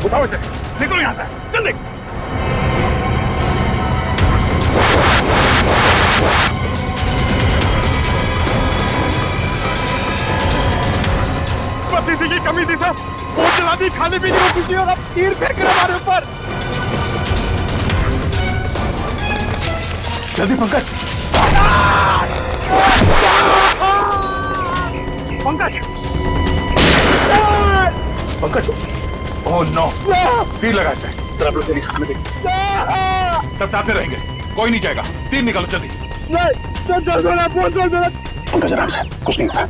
उठाओ इसे, निकलो यहाँ से, जल्दी। बस इसी की कमी थी सर, वो चला दी, खाने पीने को कुछ नहीं और अब तीर फेंक रहे हमारे ऊपर। जल्दी पंकज। पंकज, पंकज, ओह नो, तीर लगा इसे। आप लोग तेरी खाने देंगे, सब साथ में रहेंगे, कोई नहीं जाएगा। तीर निकालो जल्दी। पंकज आराम से, कुछ नहीं होता।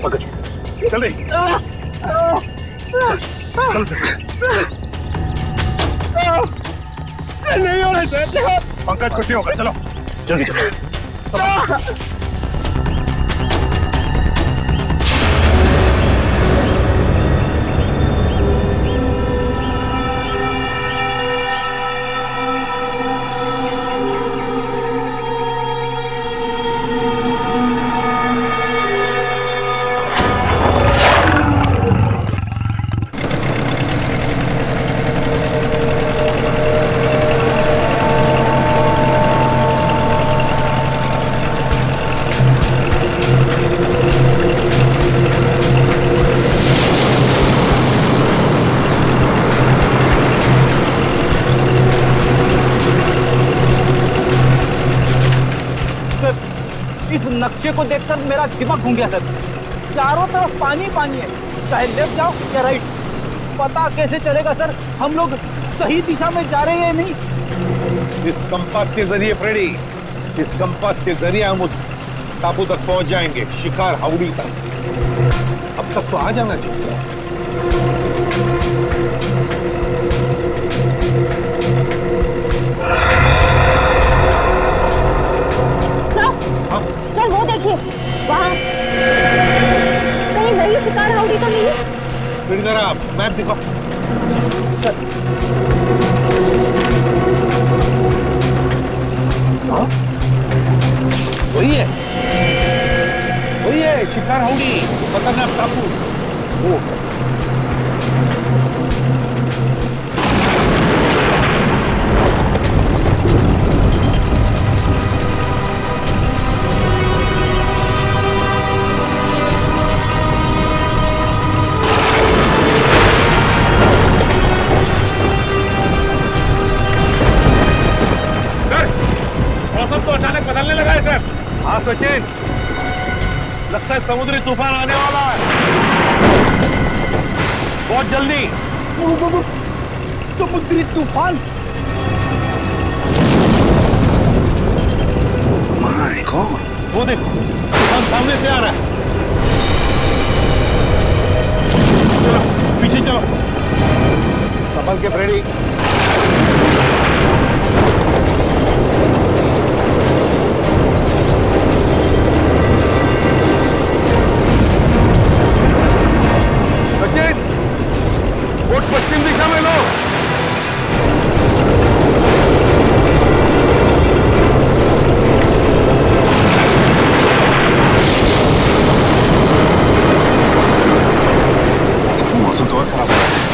पंकज, जल्दी। नहीं हो रहा पंकज, कुछ नहीं होगा, चलो जल्दी चलो। नक्शे को देखकर मेरा दिमाग घूम गया सर। चारों तरफ पानी पानी है, चाहे लेफ्ट जाओ या राइट, पता कैसे चलेगा सर हम लोग सही दिशा में जा रहे हैं नहीं। इस कंपास के जरिए फ्रेडी, इस कंपास के जरिए हम उस टापू तक पहुंच जाएंगे, शिकार हाउड़ी तक। अब तक तो आ जाना चाहिए। सर वो देखिए वहाँ, कहीं वही शिकार हाउड़ी तो नहीं? फिर जरा मैप दिखाओ। हाँ? वही है शिकार हाउड़ी, खतरनाक टापू। वो बदलने लगा है सर। हाँ सचिन, लगता है समुद्री तूफान आने वाला है बहुत जल्दी। समुद्री तूफान? माय गॉड, वो देखो तूफान सामने से आ रहा है। चलो पीछे चलो, संभल के फ्रेडी। बोट पश्चिम दिशा में लो। मौसम तो और खराब हो रहा है।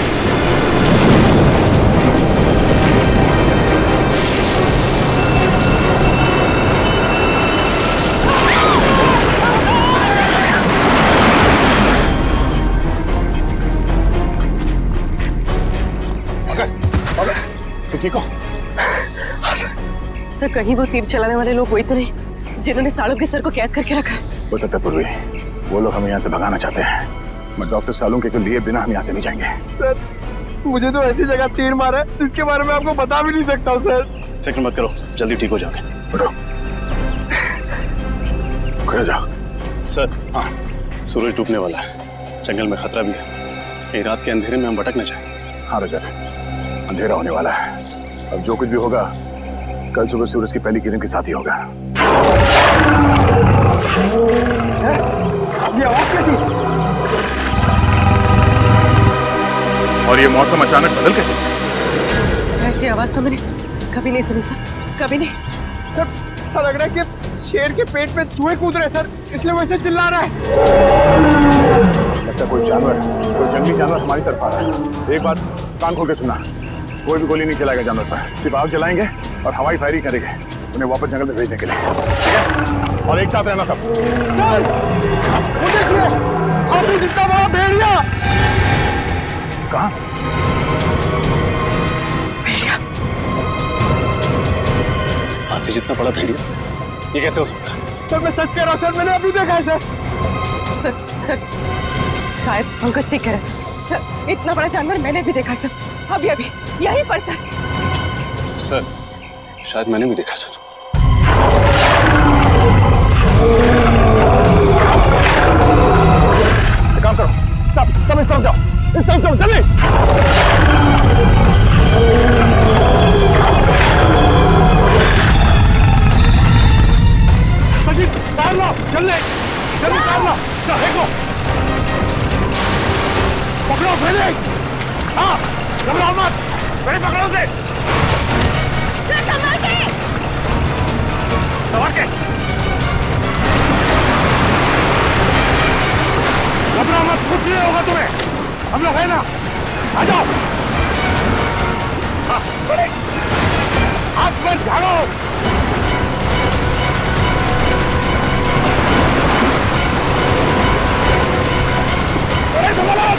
ठीक हो? हाँ सर, कहीं वो तीर चलाने वाले लोग वही तो नहीं जिन्होंने सालों के सर को कैद करके रखा है? हो सकता है पूर्वी, वो लोग हमें यहाँ से भगाना चाहते हैं। मैं डॉक्टर सालुंके को लिए बिना हम यहाँ से नहीं जाएंगे। सर, मुझे तो ऐसी जगह तीर मारा है जिसके बारे में आपको बता भी नहीं सकता सर। फिक्र मत करो, जल्दी ठीक हो जाओगे। उठो, खड़े जाओ। सर, हाँ, सूरज डूबने वाला है, जंगल में खतरा भी है। ये रात के अंधेरे में हम भटक न जाए। हाँ रजत, अंधेरा होने वाला है। अब जो कुछ भी होगा कल सुबह सूरज की पहली किरण के साथ ही होगा। सर, ये आवाज कैसी? और ये मौसम अचानक बदल कैसे गया? ऐसी आवाज तो मैंने कभी नहीं सुनी सर, कभी नहीं। सर ऐसा लग रहा है कि शेर के पेट में चूहे कूद रहे सर, इसलिए वैसे चिल्ला रहा है। लगता है कोई जानवर, कोई जंगली जानवर हमारी तरफ आ रहा है। एक बात कान खोल के सुना, कोई भी गोली नहीं चलाएगा जानवर पर, सिर्फ आग जलाएंगे और हवाई फायरिंग करेंगे उन्हें वापस जंगल में भेजने के लिए, ठीक है? और एक साथ रहना सब। सर वो देखिए, हाथी जितना बड़ा भेड़िया। कहाँ? हाथी जितना बड़ा भेड़िया? ये कैसे हो सकता है? सर मैं सच कह रहा हूँ सर, मैंने अभी देखा है सर। सर शायद पंकज ठीक कह रहे हैं सर, इतना बड़ा जानवर मैंने भी देखा सर, अभी यहीं पर सर। सर शायद मैंने भी देखा सर। काम करो, सब इस तरफ जाओ, इस तरफ जाओ, जल्दी। कार लो, जल्दी कार लो, देखो, पकड़ो पहले। हाँ, घबराओ मत, पहले पकड़ो से। संभाल के। घबराओ मत, कुछ नहीं होगा तुम्हें, हम लोग है ना, आ जाओ। हाँ, बड़े हाथ में झाड़ो। बड़े संभालो।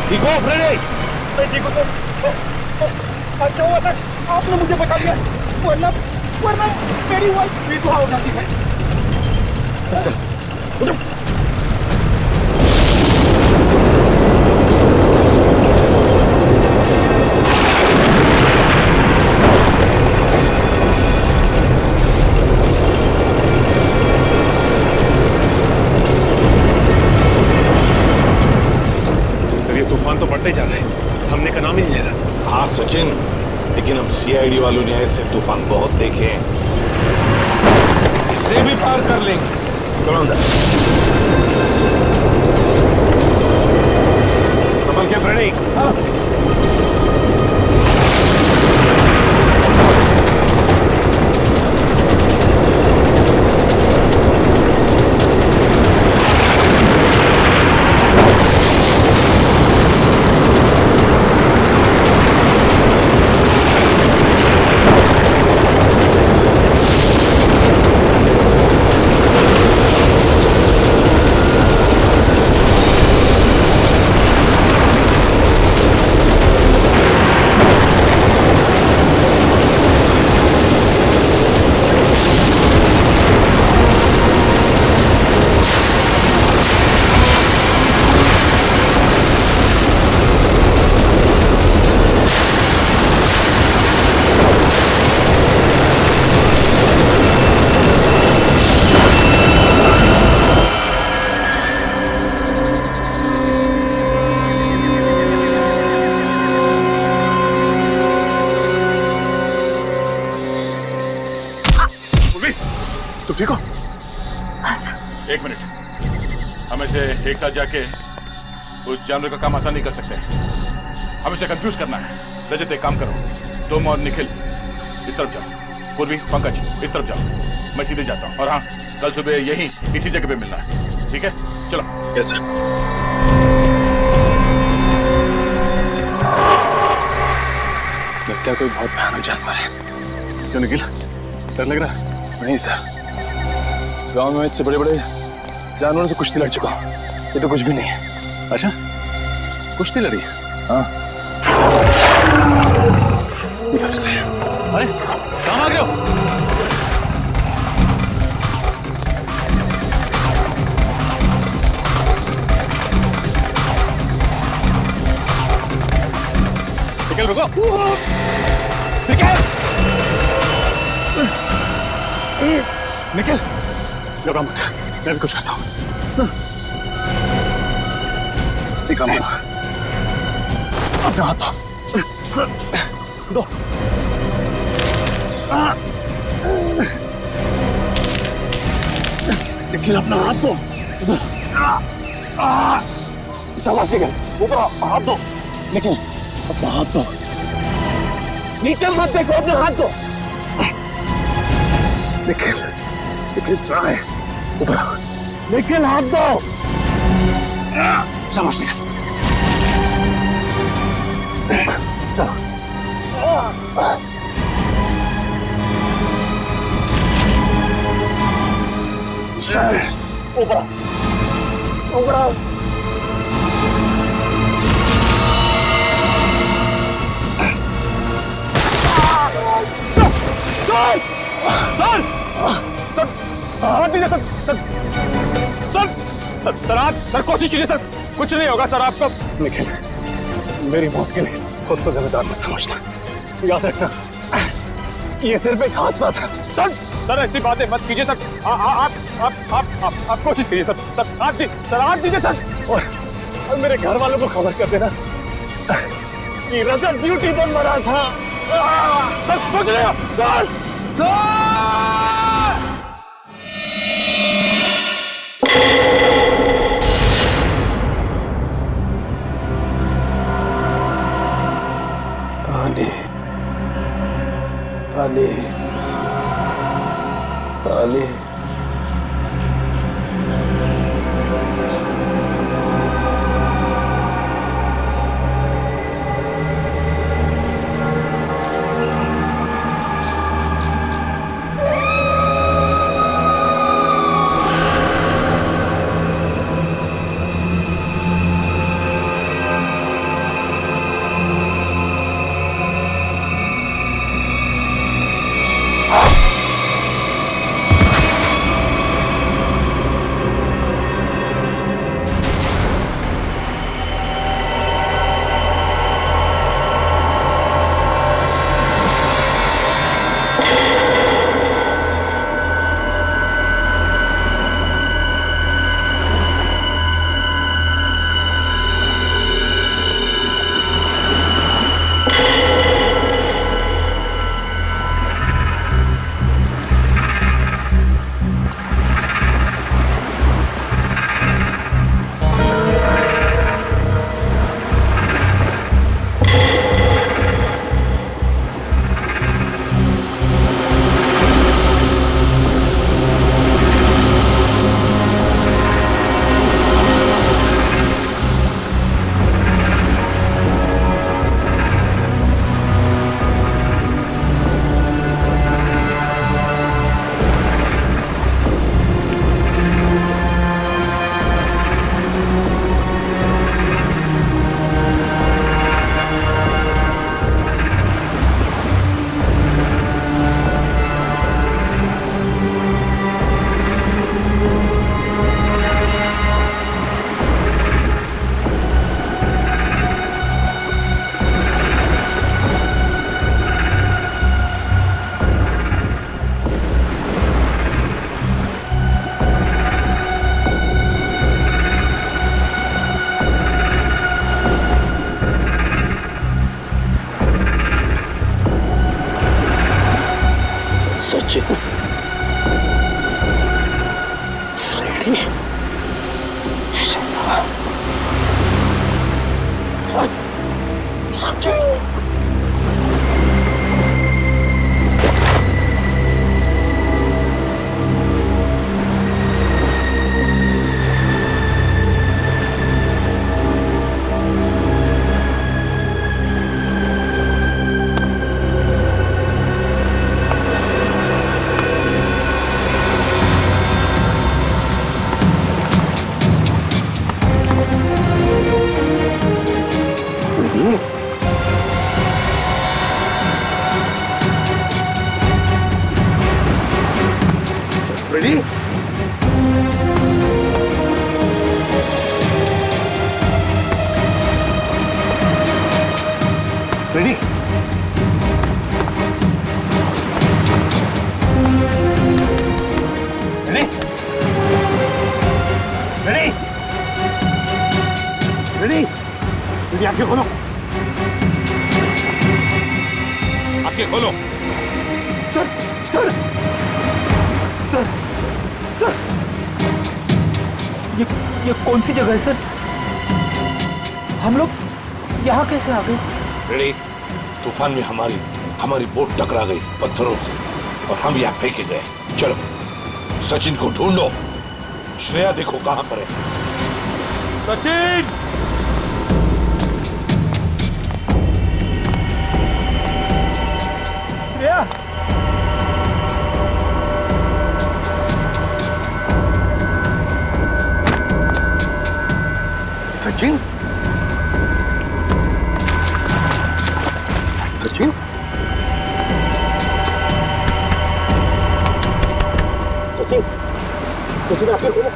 ठीक हो फ्रेडी? मैं ठीक हूँ तो अच्छा हुआ था आपने मुझे बता दिया, वरना मेरी वाइफ विधवा हो जाती है। चल उठो। तूफान तो बढ़ते जा रहे हैं, हमने का नाम ही नहीं ले रहा। हाँ सचिन, लेकिन हम सीआईडी वालों ने ऐसे तूफान बहुत देखे हैं, इसे भी पार कर लेंगे। चलो अंदर। संभल के फ्रेडी। ठीक हो? हाँ सर। एक मिनट, हम इसे एक साथ जाके उस जानवर का काम आसान नहीं कर सकते, हम इसे कंफ्यूज करना है। रजत एक काम करो, तुम और निखिल इस तरफ जाओ, पूर्वी पंकज इस तरफ जाओ, मैं सीधे जाता हूँ। और हाँ, कल सुबह यहीं इसी जगह पे मिलना है, ठीक है? चलो। Yes sir. लगता है कोई बहुत भयानक जानवर है। क्यों निखिल, डर लग रहा है? नहीं सर, गांव में इससे बड़े बड़े जानवरों से कुश्ती लड़ चुका हूं, ये तो कुछ भी नहीं है। अच्छा, कुश्ती लड़ी? हाँ, इधर से। अरे कहाँ आ गए हो? निकल, रुको। निकल, घबरा मत, मैं भी कुछ करता हूँ। एक काम करो, अपना हाथ दो। दो। निखिल अपना हाथ दो। शाबाश निखिल, ऊपर हाथ दो। निखिल अपना हाथ दो। नीचे मत देखो, अपना हाथ दो। निखिल, निखिल ट्राई, ऊपर। निखिल हाथ दो। शाबाश निखिल, चलो। शाबाश, ऊपर ऊपर। सर सर हाथ दीजिए sir. Sir sir sir sir आप सर कोशिश कीजिए सर, कुछ नहीं होगा सर आपको। निखिल, मेरी मौत के लिए खुद को जिम्मेदार मत समझना, याद रखना ये सिर्फ एक हादसा था। सर सर ऐसी बातें मत कीजिए सर। आप कोशिश कीजिए सर। सर हाथ दीजिए सर। और मेरे घर वालों को खबर कर देना कि रजत ड्यूटी पर मरा था। सर सोच रहे हो sir? Ali, Ali, Ali. Sachin, Freddie, Sachin. Ready? Ready? Ready? Ready? Ready? Ready, आंखें खोलो। आंखें खोलो। सर सर सर सर ये कौन सी जगह है सर? हम लोग यहाँ कैसे आ गए? रेडी? तूफान में हमारी बोट टकरा गई पत्थरों से और हम यहाँ फेंके गए। चलो सचिन को ढूंढो। श्रेया देखो कहां पर है। सचिन! श्रेया! सचिन? सचिन? सचिन? सचिन आंखें खोलो।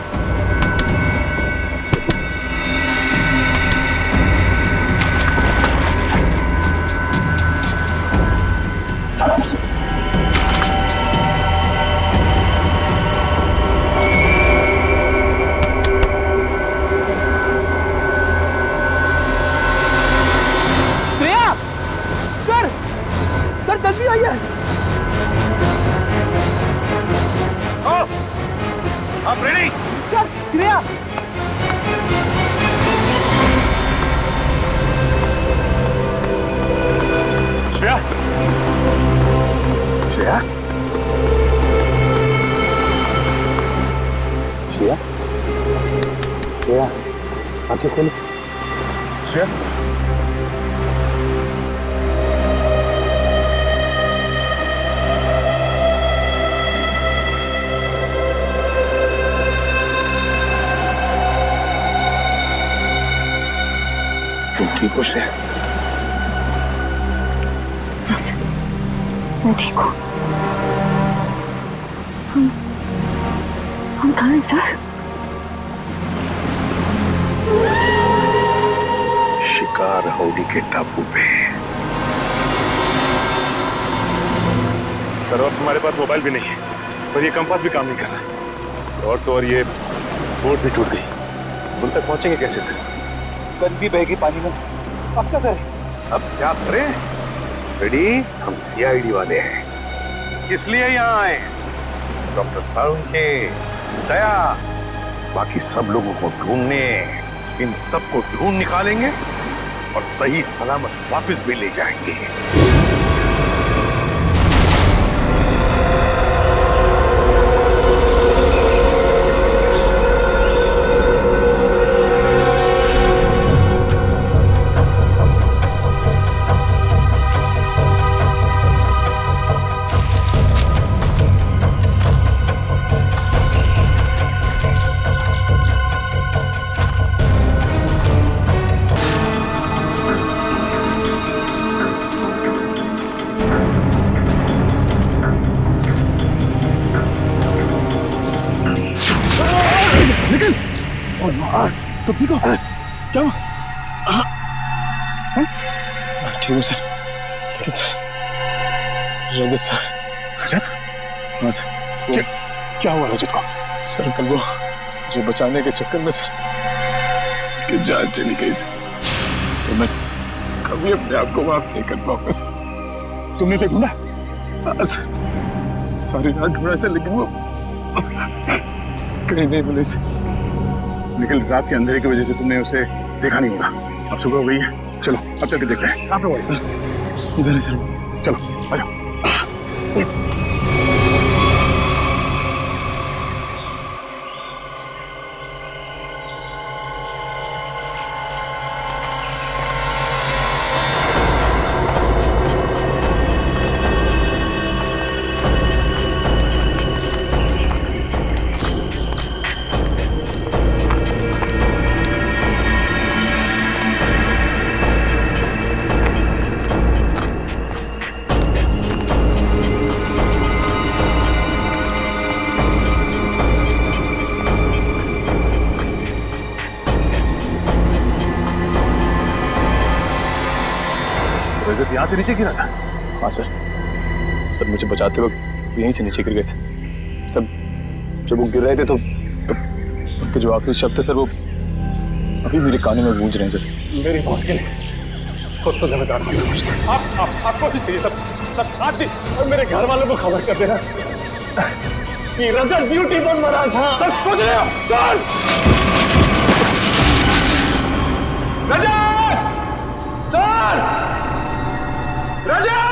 श्रेया! सर! सर जल्दी आइए! आप रेडी? सर श्रेया! श्रेया? श्रेया? श्रेया? श्रेया आंखें खोलो। श्रेया? तुम ठीक हो श्रेया? मैं ठीक हूँ। हम कहाँ हैं सर? शिकार हाउडी के टापू पे। सर अब हमारे पास मोबाइल भी नहीं है और ये कंपास भी काम नहीं कर रहा और तो और ये बोट भी टूट गई। उन तक पहुंचेंगे कैसे सर? गन भी बहेगी पानी में। अब क्या करें? अब क्या करें? रेडी? हम सीआईडी वाले हैं, इसलिए यहाँ आए। डॉक्टर सारुण के दया बाकी सब लोगों को ढूंढने, इन सबको ढूंढ निकालेंगे और सही सलामत वापस भी ले जाएंगे। तो ठीक हो? क्या हुआ? ठीक है सर, लेकिन सर रजत सर। रजत? हाँ सर। क्या हुआ रजत को? सर कल वो मुझे बचाने के चक्कर में सर कि जान चली गई सर। मैं कभी अपने आप को माफ नहीं कर पाऊंगा सर। तुमने उसे ढूंढा? हाँ सर, सारी रात ढूंढा सर, लेकिन वो कहीं नहीं मिले सर। लेकिन रात के अंधेरे की वजह से तुमने उसे देखा नहीं होगा। अब सुबह हो गई है, चलो अब चल के देखते हैं। कहाँ पे हुआ सर? इधर है सर। चलो आ जाओ। रजत यहाँ से नीचे गिरा था? हाँ सर, सब मुझे बचाते वक्त यहीं से नीचे गिर गए सर। सब जब वो गिर रहे थे तो उनके जो आखिरी शब्द थे सर वो अभी मेरे कानों में गूंज रहे हैं सर। मेरी मौत के लिए खुद को जिम्मेदार मत समझना। आप कोशिश करिए सर, आप भी और मेरे घर वालों को खबर कर देना कि रजत ड्यूटी पर मरा था। सर सोच रहे हो? सर रजत! सर रजत!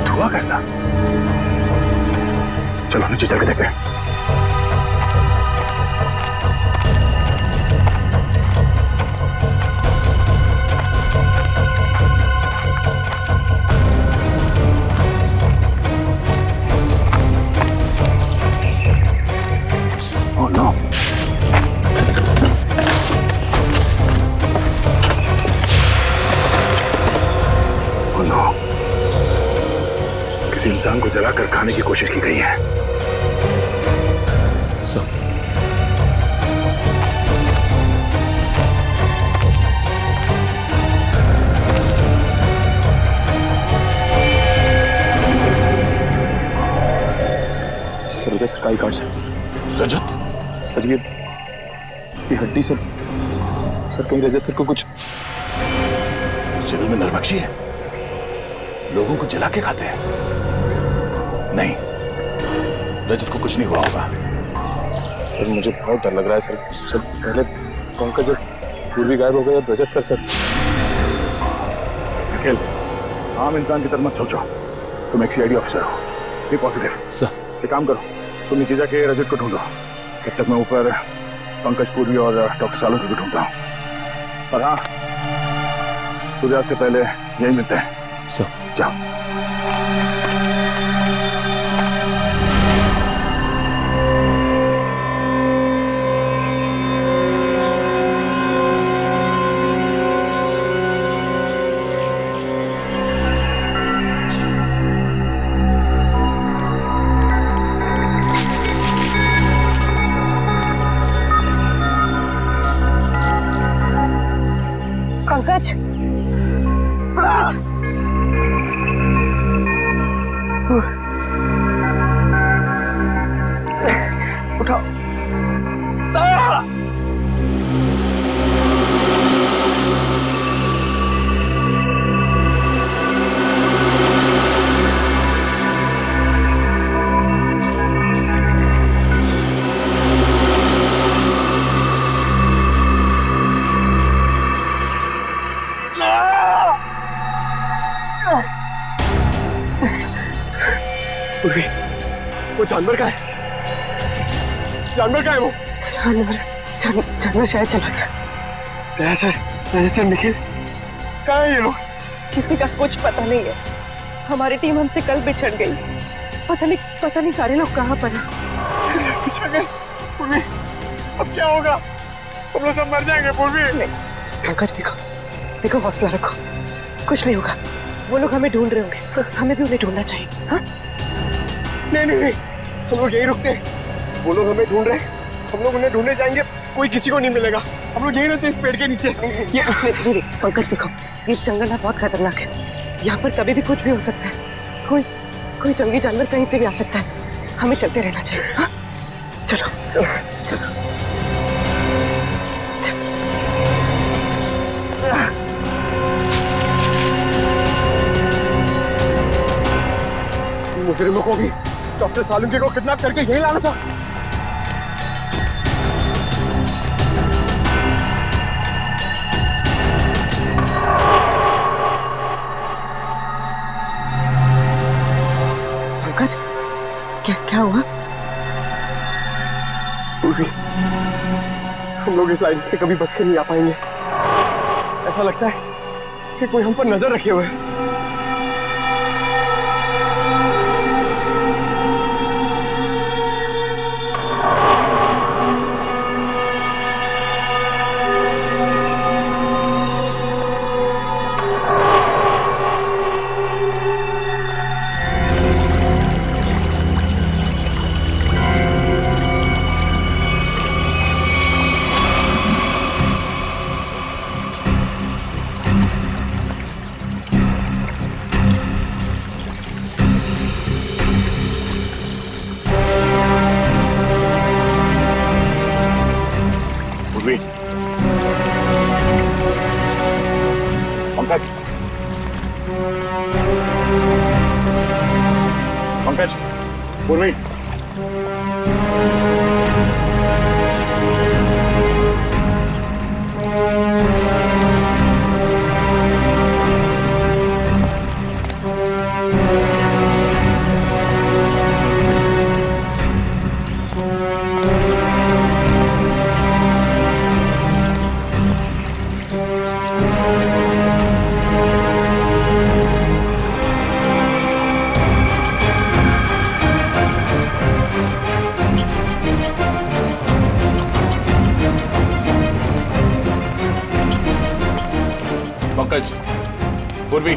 धुआं कैसा? चलो नीचे चल के देखते हैं। Oh no! Oh no! किसी इंसान को जलाकर खाने की कोशिश की गई है। सर रजत सरकारी कार्ड से। रजत? सर ये हड्डी सर कहीं रजत सर को कुछ। जंगल में नरभक्षी है, लोगों को जला के खाते हैं। नहीं, रजत को कुछ नहीं हुआ होगा। सर मुझे बहुत डर लग रहा है सर पहले पंकज पूर्वी गायब हो गए, रजत सर निखिल, आम इंसान की तरह मत सोचो, तुम एक सीआईडी ऑफिसर हो, बी पॉजिटिव। सर एक काम करो, तुम नीचे जाके रजत को ढूंढो, तब तक मैं ऊपर पंकज पूर्वी और डॉक्टर सालों को भी ढूंढता हूँ। और हाँ, सूर्यास्त से पहले यही मिलते हैं। सर जाओ। पंकज, पंकज, उठाओ। पूर्वी, वो जानवर का है? जानवर का है वो? जानवर शायद चला गया। सर निखिल, कहाँ है ये लोग? किसी का कुछ पता नहीं है। हमारी टीम हमसे कल बिछड़ गई। पता नहीं सारे लोग कहाँ पर हैं। बिछड़ गए? पूर्वी, अब क्या होगा? हम लोग सब मर जाएंगे पूर्वी। पंकज देखो हौसला रखो, कुछ नहीं होगा। वो लोग हमें ढूंढ रहे होंगे, तो हमें भी उन्हें ढूंढना चाहिए। हाँ? नहीं, हम लोग यही रुकते हैं। वो लोग हमें ढूंढ रहे हैं, हम लोग उन्हें ढूंढने जाएंगे, कोई किसी को नहीं मिलेगा। हम लोग यही रहते हैं इस पेड़ के नीचे। नहीं, पंकज देखो, ये जंगल है, बहुत खतरनाक है। यहाँ पर कभी भी कुछ भी हो सकता है। कोई जंगली जानवर कहीं से भी आ सकता है। हमें चलते रहना चाहिए। हाँ? चलो। मुजरिमों को भी डॉक्टर सालुंके को किडनैप करके यही लाना था। पंकज, क्या हुआ? पूर्वी, हम लोग इस लाइन से कभी बच के नहीं आ पाएंगे। ऐसा लगता है कि कोई हम पर नजर रखे हुए है। पंकज, पूर्वी, पंकज, पूर्वी,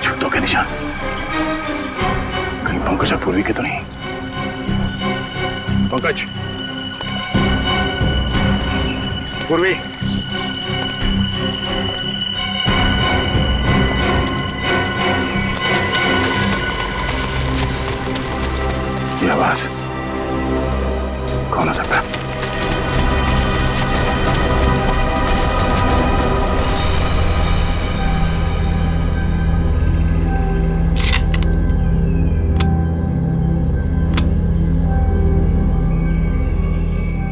जूतों के निशान कहीं पंकज और पूर्वी के तो नहीं। पंकज, पूर्वी, ये आवाज कौन हो सकता है?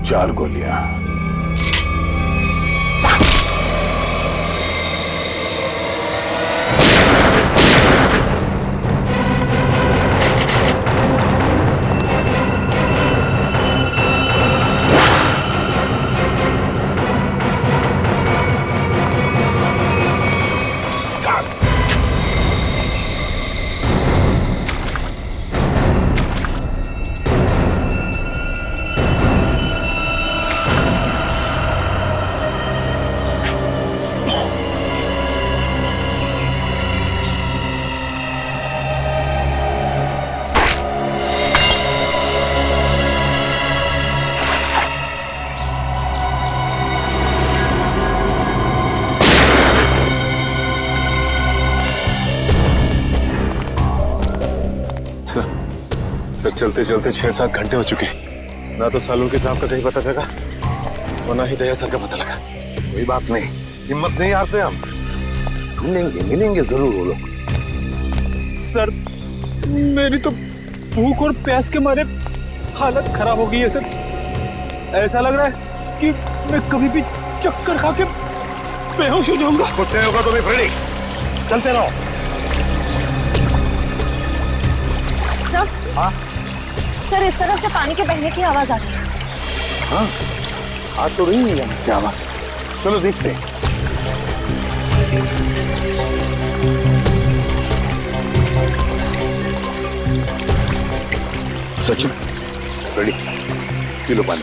चार गोलियां। सर चलते चलते 6-7 घंटे हो चुके, ना तो सालून के साहब का कहीं पता चला और ना ही दया सर का पता लगा। कोई बात नहीं, हिम्मत नहीं हारते हम, ढूंढेंगे, मिलेंगे जरूर वो लोग। सर मेरी तो भूख और प्यास के मारे हालत खराब हो गई है सर। ऐसा लग रहा है कि मैं कभी भी चक्कर खा के बेहोश हो जाऊंगा। कुछ नहीं होगा तुम्हें फ्रेडी, चलते रहो। सर, हाँ सर इस तरफ से पानी के बहने की आवाज आ रही है। हाँ, आ तो रही है यहाँ से आवाज। चलो देखते हैं। सचिन, रेडी, पी लो पानी।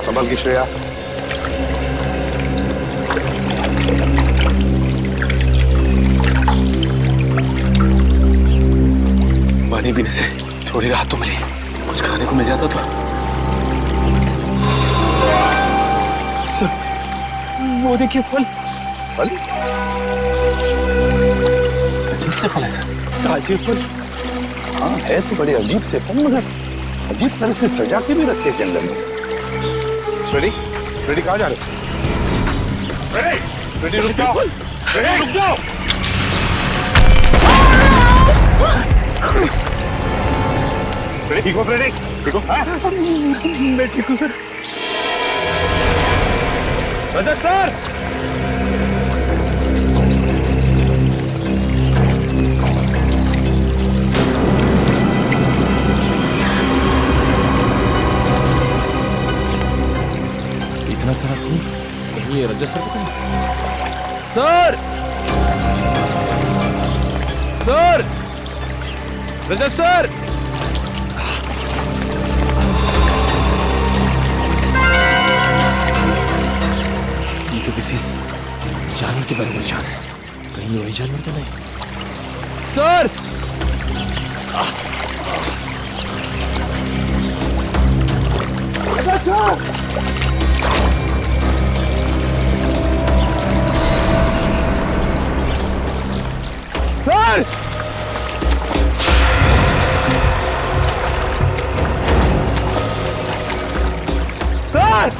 संभल की श्रेया। पानी पीने से थोड़ी राहत तो मिली, कुछ खाने को मिल जाता तो। सर वो देखिए फल। फल? अजीब से फल है सर। ताजे फल। हाँ है तो बड़े अजीब से फल, मगर अजीब तरह से सजा के भी रखे जंगल में। रेडी, रेडी कहाँ जा रहे हो? रेडी, रेडी रुक जाओ, रेडी रुक जाओ। ठीक हो फ्रेडी? ठीक हो? मैं ठीक हूँ सर। रजत सर, इतना सारा खून, ये रजत सर को सर, सर, रजत सर, ये तो किसी जानवर के बारे में निशान है, कहीं वही जानवर तो नहीं। सर, सर सर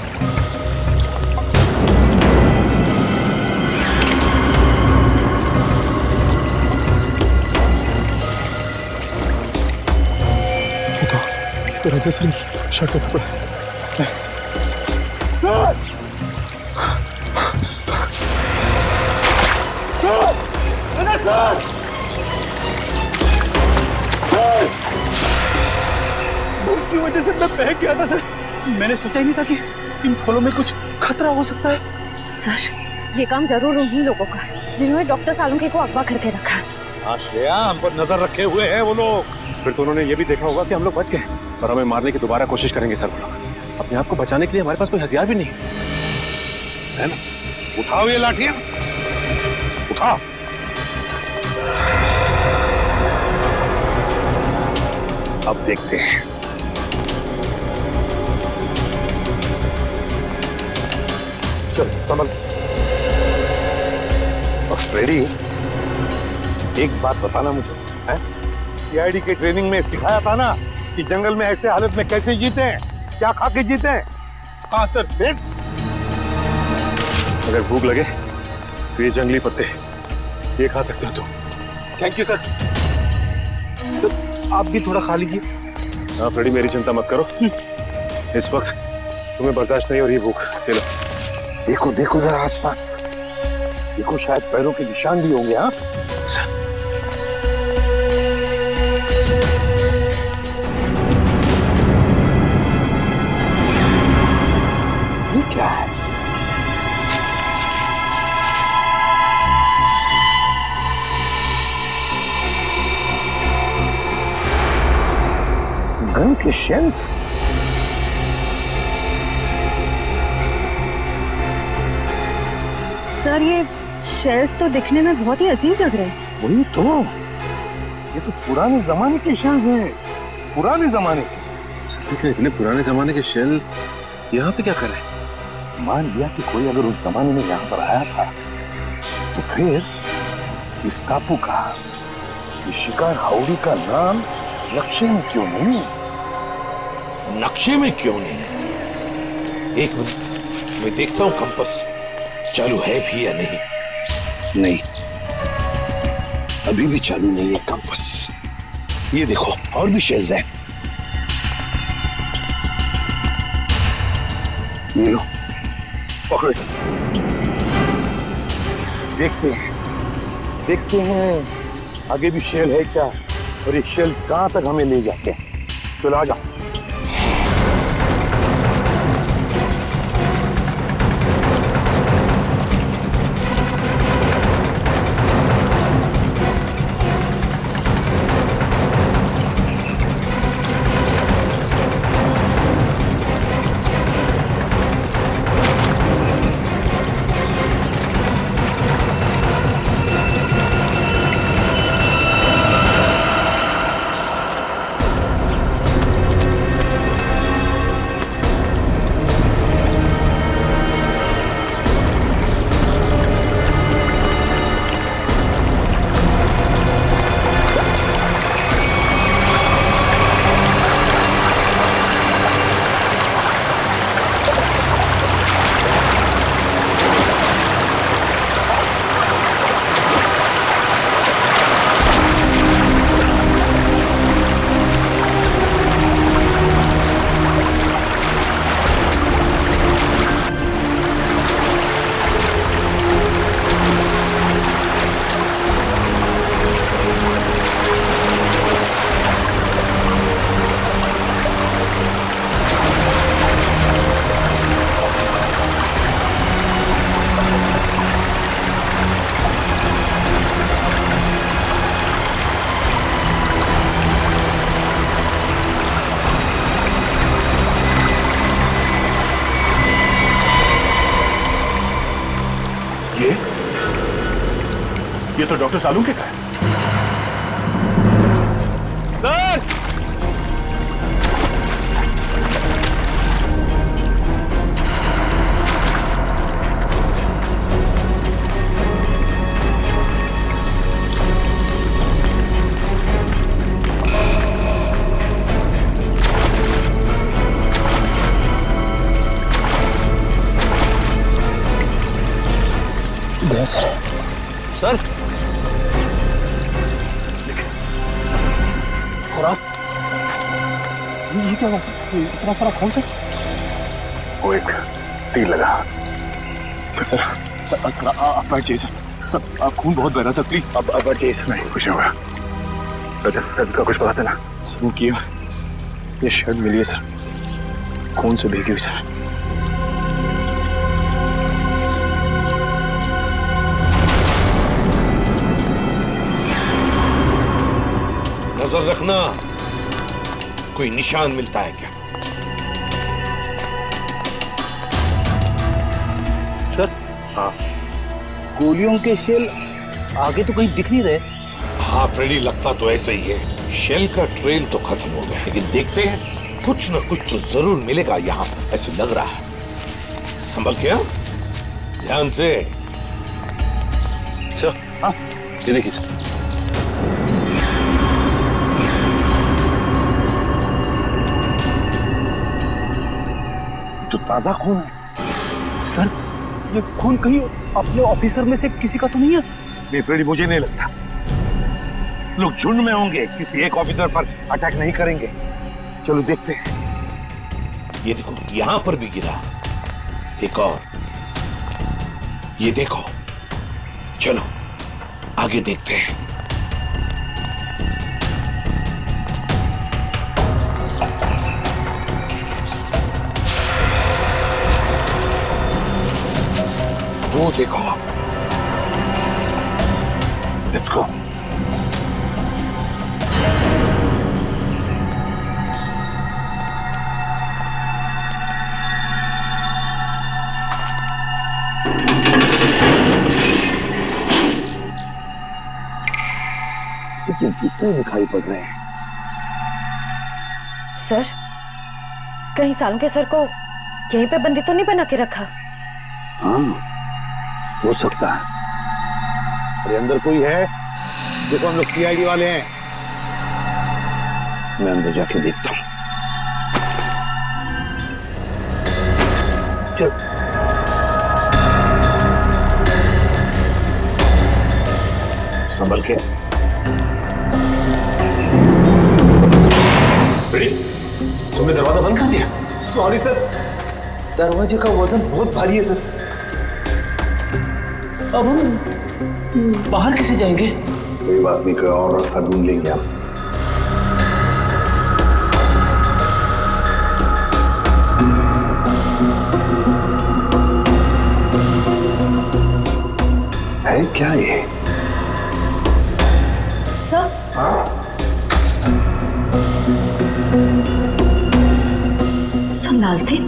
तो राजेश्वरी शर्ट का कपड़ा भूख की वजह से मैं बह गया था सर। मैंने सोचा ही नहीं था कि इन फलों में कुछ खतरा हो सकता है। सर ये काम जरूर उन्हीं लोगों का है जिन्होंने डॉक्टर सालुंखे को अगवा करके रखा है। हाँ श्रेया, हम पर नजर रखे हुए हैं वो लोग। फिर तो उन्होंने ये भी देखा होगा कि हम लोग बच गए और हमें मारने की दोबारा कोशिश करेंगे सर। वो लोग अपने आप को बचाने के लिए हमारे पास कोई हथियार भी नहीं है ना? उठाओ ये लाठियां, उठाओ। अब देखते हैं। चल संभल। और फ्रेडी, एक बात बताना मुझे, है? सीआईडी के ट्रेनिंग में सिखाया था ना कि जंगल में ऐसे हालत में कैसे जीते हैं, क्या खा के जीते हैं। हाँ सर। पेट अगर भूख लगे तो ये जंगली पत्ते ये खा सकते हो तुम। Thank you sir. सर आप भी थोड़ा खा लीजिए। हाँ फ्रेडी, मेरी चिंता मत करो, इस वक्त तुम्हें बर्दाश्त नहीं हो रही भूख। चलो देखो देखो जरा आसपास, देखो शायद पैरों के निशान भी होंगे। हाँ ये क्या है? गन के शेल्स। सर ये शेल्स तो दिखने में बहुत ही अजीब लग रहे हैं। वही तो, ये तो पुराने जमाने के शेल्स हैं, पुराने जमाने के। ठीक है, इतने पुराने जमाने के शेल यहाँ पे क्या कर रहे हैं? मान लिया कि कोई अगर उस जमाने में यहाँ पर आया था तो फिर इस टापू का, इस शिकार हाउड़ी का नाम नक्शे में क्यों नहीं? नक्शे में क्यों नहीं? एक मिनट, मैं देखता हूं कंपास चालू है भी या नहीं। नहीं, अभी भी चालू नहीं है कंपास। ये देखो और भी शेल्स हैं। ये लो, पकड़ो। देखते हैं आगे भी शेल है क्या, और ये शेल्स कहां तक हमें ले जाते हैं। चलो आ जाओ। ये तो डॉक्टर सालुंखे का है। सर सर सर आप ये क्या हुआ सर? इतना सारा खून सर? वो एक तीर लगा। सर सर सर आप बैठ जाइए सर। सर आप खून बहुत बह रहा सर, प्लीज आप बैठ जाइए सर। नहीं कुछ नहीं होगा। रजत का कुछ पता चला? सर की ये शर्ट मिली है सर, खून से भीगी हुई सर। नजर रखना, कोई निशान मिलता है क्या? सर हाँ गोलियों के शेल आगे तो कहीं दिख नहीं रहे। हाँ फ्रेडी, लगता तो ऐसा ही है। शेल का ट्रेल तो खत्म हो गया, लेकिन देखते हैं कुछ न कुछ तो जरूर मिलेगा यहाँ, ऐसे लग रहा है। संभल के, ध्यान से। सर हाँ ये देखिए सर। तो ताजा खून है। सर ये खून कहीं अपने ऑफिसर में से किसी का तो नहीं है? नहीं फ्रेडी, मुझे नहीं लगता। लोग झुंड में होंगे, किसी एक ऑफिसर पर अटैक नहीं करेंगे। चलो देखते हैं। ये देखो, यहां पर भी गिरा एक और। ये देखो, चलो आगे देखते हैं। वो देखो, लेट्स गो। जूते दिखाई पड़ रहे हैं। सर कहीं सालों के सर को यहीं पे बंदी तो नहीं बना के रखा? हाँ हो सकता है। अरे अंदर कोई है? देखो हम लोग सीआईडी वाले हैं। मैं अंदर जाके देखता हूँ। चल संभल के। तुमने दरवाजा बंद कर दिया? सॉरी सर, दरवाजे का वजन बहुत भारी है सर। अब हम बाहर कैसे जाएंगे? कोई बात नहीं, कोई और रास्ता ढूंढ लेंगे हम। है क्या ये? सर सर लालटेन।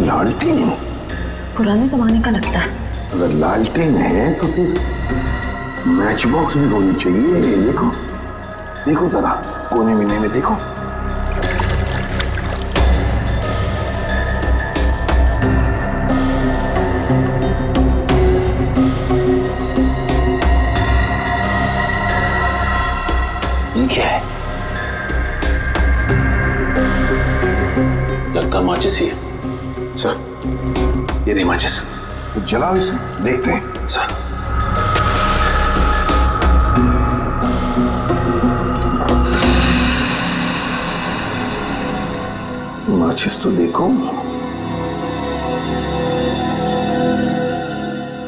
लालटेन? पुराने जमाने का लगता है। अगर लालटेन है तो फिर मैच बॉक्स भी होनी चाहिए। देखो देखो जरा, कोने में देखो। ये क्या है? लगता माचिस ही है। सर ये नहीं माचिस। तो जलाओ इसे, देखते हैं। सर माचिस तो देखो।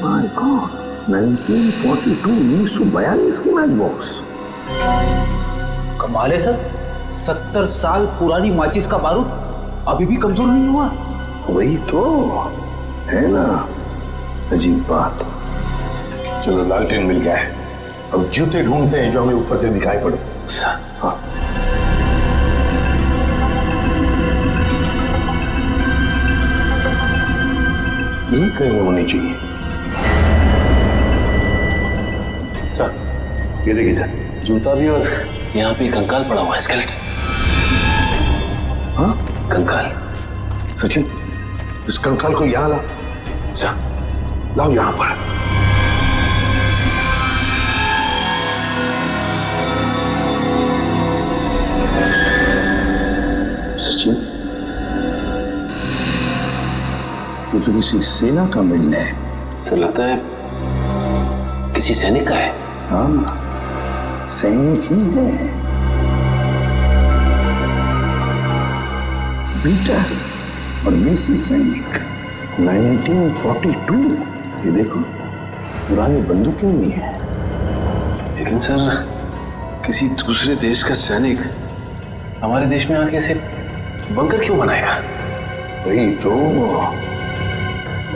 माय गॉड, 1942 1942 की मैच बॉक्स। कमाल है सर, 70 साल पुरानी माचिस का बारूद अभी भी कमजोर नहीं हुआ। वही तो है ना, अजीब बात। चलो लालटेन मिल गया है, अब जूते ढूंढते हैं जो हमें ऊपर से दिखाई पड़े। हाँ यही कहीं होनी चाहिए। सर ये देखिए सर, जूता भी और यहाँ पे कंकाल पड़ा हुआ है, स्केलेट। हाँ कंकाल। सचिन, इस कंकाल को यहाँ ला। सर लाओ यहाँ पर। सचिन, ये तो किसी सेना का मिलने है। सर लगता है किसी सैनिक का है? हाँ, सैनिक ही है। पीटर और मेसी सैनिक 1942। ये देखो, पुरानी बंदूकें भी हैं। लेकिन सर, किसी दूसरे देश का सैनिक हमारे देश में आके ऐसे बंकर क्यों बनाएगा? वही तो।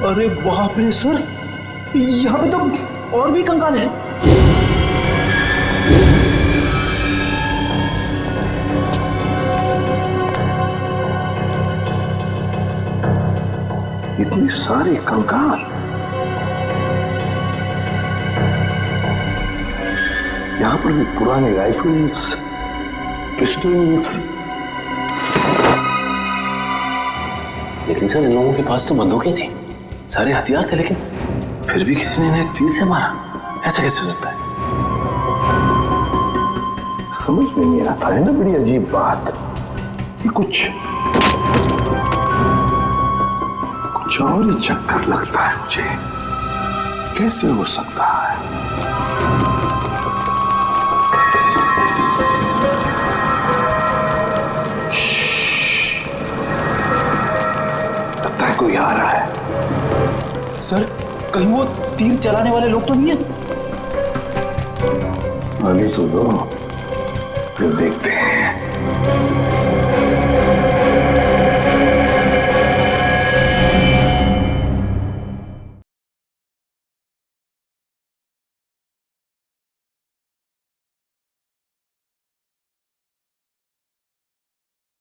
अरे बाप रे सर, यहाँ पे तो और भी कंकाल है। इतने सारे कंकाल। यहाँ पर भी पुराने राइफल्स, पिस्टल्स। लेकिन सर, इन लोगों के पास तो बंदूकें थी, सारे हथियार थे, लेकिन फिर भी किसी ने इन्हें तीर से मारा। ऐसा कैसे हो सकता है? समझ में नहीं आता है ना, बड़ी अजीब बात। ये कुछ और ही चक्कर लगता है मुझे। कैसे हो सकता है? लगता है कोई आ रहा है। सर, कहीं वो तीर चलाने वाले लोग तो नहीं है? आने तो दो, फिर देखते हैं।